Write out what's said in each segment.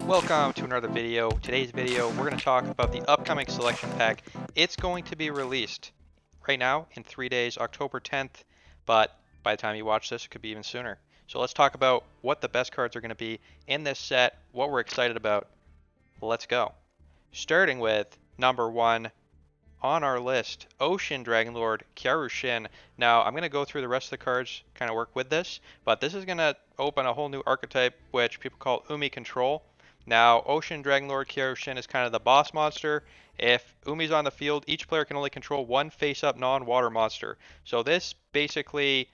Welcome to another video. Today's video, we're going to talk about the upcoming selection pack. It's going to be released right now in 3 days, October 10th, but by the time you watch this, it could be even sooner. So let's talk about what the best cards are going to be in this set, what we're excited about. Let's go. Starting with number 1 on our list, Ocean Dragon Lord-Kairyu-Shin. Now, I'm going to go through the rest of the cards, kind of work with this, but this is going to open a whole new archetype, which people call Umi Control. Now, Ocean Dragon Lord-Kairyu-Shin is kind of the boss monster. If Umi's on the field, each player can only control one face-up non-water monster. So this basically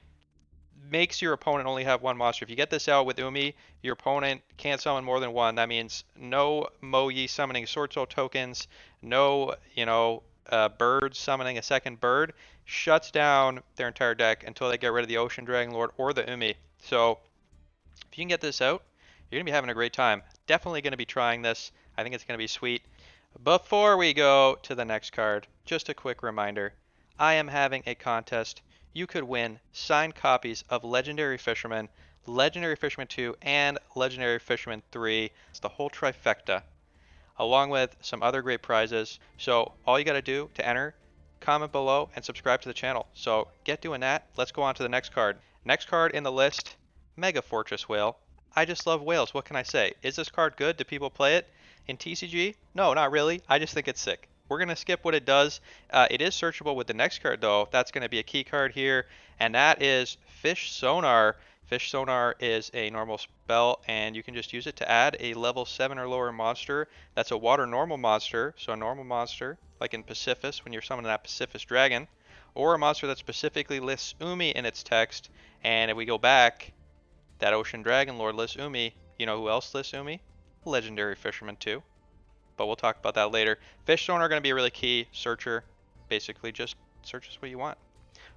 makes your opponent only have one monster. If you get this out with Umi, your opponent can't summon more than one. That means no Moyi summoning Sword Soul tokens, no, birds summoning a second bird. Shuts down their entire deck until they get rid of the Ocean Dragon Lord or the Umi. So if you can get this out, you're going to be having a great time. Definitely going to be trying this. I think it's going to be sweet. Before we go to the next card, just a quick reminder. I am having a contest. You could win signed copies of Legendary Fisherman, Legendary Fisherman 2, and Legendary Fisherman 3. It's the whole trifecta, along with some other great prizes. So all you got to do to enter, comment below, and subscribe to the channel. So get doing that. Let's go on to the next card. Next card in the list, Mega Fortress Whale. I just love whales. What can I say? Is this card good? Do people play it in TCG? No, not really. I just think it's sick. We're going to skip what it does. It is searchable with the next card, though. That's going to be a key card here, and that is Fish Sonar. Fish Sonar is a normal spell, and you can just use it to add a level 7 or lower monster. That's a water normal monster, so a normal monster, like in Pacifist, when you're summoning that Pacifist dragon, or a monster that specifically lists Umi in its text. And if we go back, that Ocean Dragon Lord lists Umi. You know who else lists Umi? Legendary Fisherman 2. But we'll talk about that later. Fish Sonar are going to be a really key searcher. Basically, just searches what you want.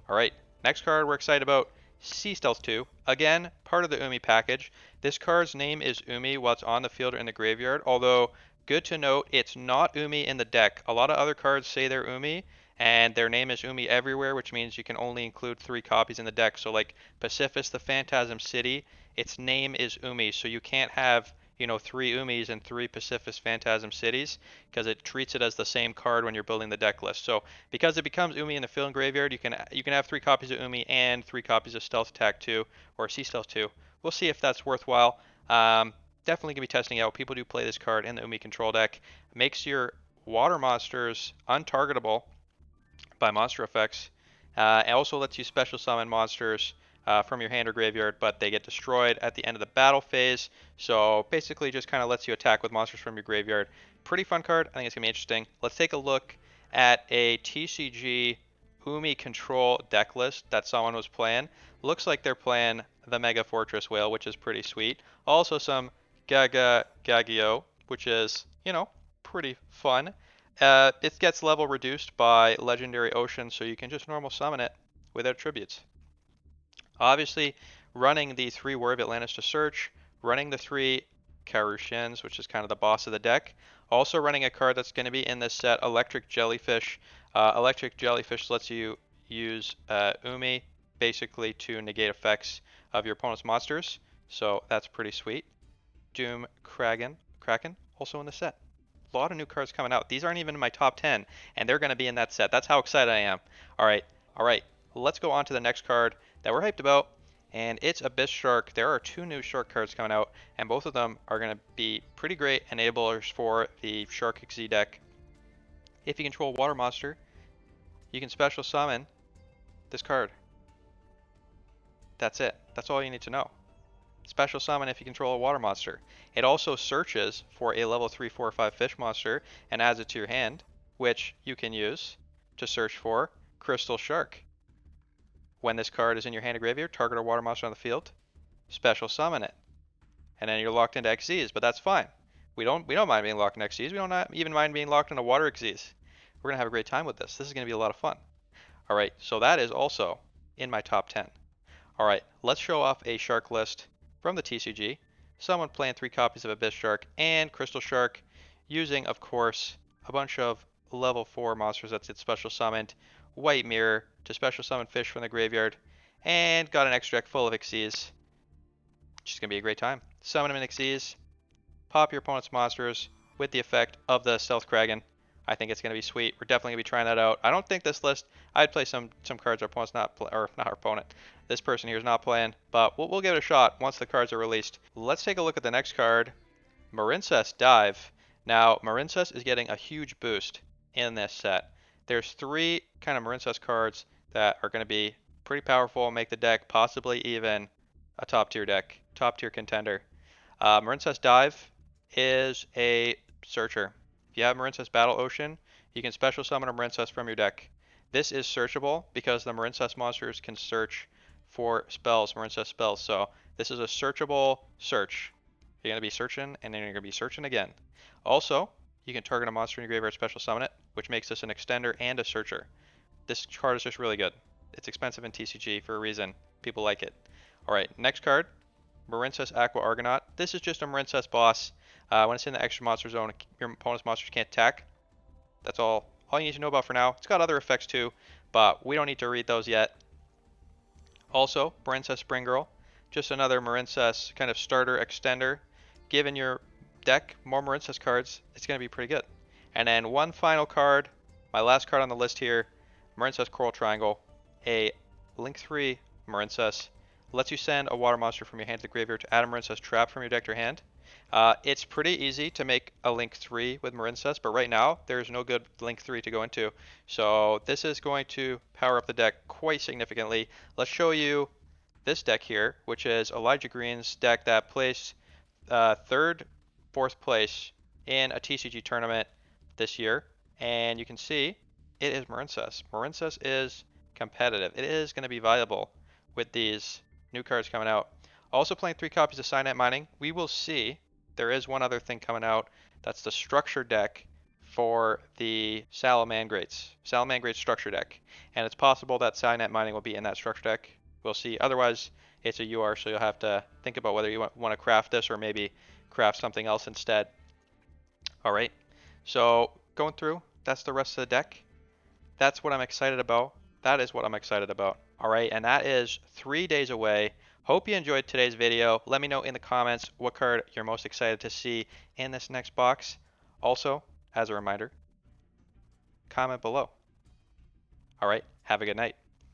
Alright, next card we're excited about, Sea Stealth 2. Again, part of the Umi package. This card's name is Umi while it's on the field or in the graveyard. Although, good to note, it's not Umi in the deck. A lot of other cards say they're Umi, and their name is Umi everywhere, which means you can only include 3 copies in the deck. So like Pacifist, the Phantasm City, its name is Umi, so you can't have 3 Umis and 3 Pacifist Phantasm Cities, because it treats it as the same card when you're building the deck list. So because it becomes Umi in the field and graveyard, you can have 3 copies of Umi and 3 copies of Stealth Attack 2 or Sea Stealth 2. We'll see if that's worthwhile. Definitely gonna be testing out. People do play this card in the Umi control deck. Makes your water monsters untargetable by monster effects. It also lets you special summon monsters from your hand or graveyard, but they get destroyed at the end of the battle phase. So basically just kind of lets you attack with monsters from your graveyard. Pretty fun card. I think it's going to be interesting. Let's take a look at a TCG Umi control deck list that someone was playing. Looks like they're playing the Mega Fortress Whale, which is pretty sweet. Also some Yugioh, which is, pretty fun. It gets level reduced by Legendary Ocean, so you can just normal summon it without attributes. Obviously, running the 3 War of Atlantis to search, running the 3 Kairyu-Shins, which is kind of the boss of the deck. Also running a card that's going to be in this set, Electric Jellyfish. Electric Jellyfish lets you use Umi, basically to negate effects of your opponent's monsters. So that's pretty sweet. Doom Kraken, also in the set. A lot of new cards coming out. These aren't even in my top 10, and they're going to be in that set. That's how excited I am. All right. Let's go on to the next card that we're hyped about, and it's Abyss Shark. There are 2 new Shark cards coming out, and both of them are going to be pretty great enablers for the Shark XZ deck. If you control a water monster, you can special summon this card. That's it. That's all you need to know. Special summon if you control a water monster. It also searches for a level 3, 4, or 5 fish monster and adds it to your hand, which you can use to search for Crystal Shark. When this card is in your hand or graveyard, target a water monster on the field, special summon it, and then you're locked into XZs. But that's fine. We don't mind being locked in XZs. We don't even mind being locked into water XZs. We're gonna have a great time with this. This is gonna be a lot of fun. All right, so that is also in my top 10. All right, let's show off a shark list from the TCG. Someone playing 3 copies of Abyss Shark and Crystal Shark, using, of course, a bunch of level 4 monsters that get special summoned. White Mirror to special summon fish from the graveyard, and got an extra deck full of Xyz. Just gonna be a great time. Summon them in Xyz, pop your opponent's monsters with the effect of the Stealth Kraken. I think it's going to be sweet. We're definitely going to be trying that out. I don't think this list, I'd play some cards our opponent's not, or not our opponent. This person here is not playing, but we'll give it a shot once the cards are released. Let's take a look at the next card, Marincess Dive. Now, Marincess is getting a huge boost in this set. There's 3 kind of Marincess cards that are going to be pretty powerful, make the deck possibly even a top tier deck, top tier contender. Marincess Dive is a searcher. If you have Marincess Battle Ocean, you can special summon a Marincess from your deck. This is searchable because the Marincess monsters can search for spells, Marincess spells. So this is a searchable search. You're going to be searching, and then you're going to be searching again. Also, you can target a monster in your graveyard, special summon it, which makes this an extender and a searcher. This card is just really good. It's expensive in TCG for a reason. People like it. Alright, next card, Marincess Aqua Argonaut. This is just a Marincess boss. When it's in the extra monster zone, your opponent's monsters can't attack. That's all you need to know about for now. It's got other effects too, but we don't need to read those yet. Also, Marincess Spring Girl, just another Marincess kind of starter extender. Given your deck more Marincess cards, it's going to be pretty good. And then one final card, my last card on the list here, Marincess Coral Triangle, a Link 3 Marincess. Lets you send a water monster from your hand to the graveyard to add a Marincess trap from your deck to your hand. It's pretty easy to make a Link 3 with Marincess, but right now there's no good Link 3 to go into. So this is going to power up the deck quite significantly. Let's show you this deck here, which is Elijah Green's deck that placed 3rd, 4th place in a TCG tournament this year. And you can see it is Marincess. Marincess is competitive. It is going to be viable with these new cards coming out. Also playing 3 copies of Cyanide Mining. We will see. There is one other thing coming out. That's the structure deck for the Salamangreats. Salamangreat structure deck. And it's possible that Cyanide Mining will be in that structure deck. We'll see. Otherwise, it's a UR, so you'll have to think about whether you want to craft this or maybe craft something else instead. Alright, so going through, that's the rest of the deck. That's what I'm excited about. That is what I'm excited about. Alright, and that is 3 days away. Hope you enjoyed today's video. Let me know in the comments what card you're most excited to see in this next box. Also, as a reminder, comment below. Alright, have a good night.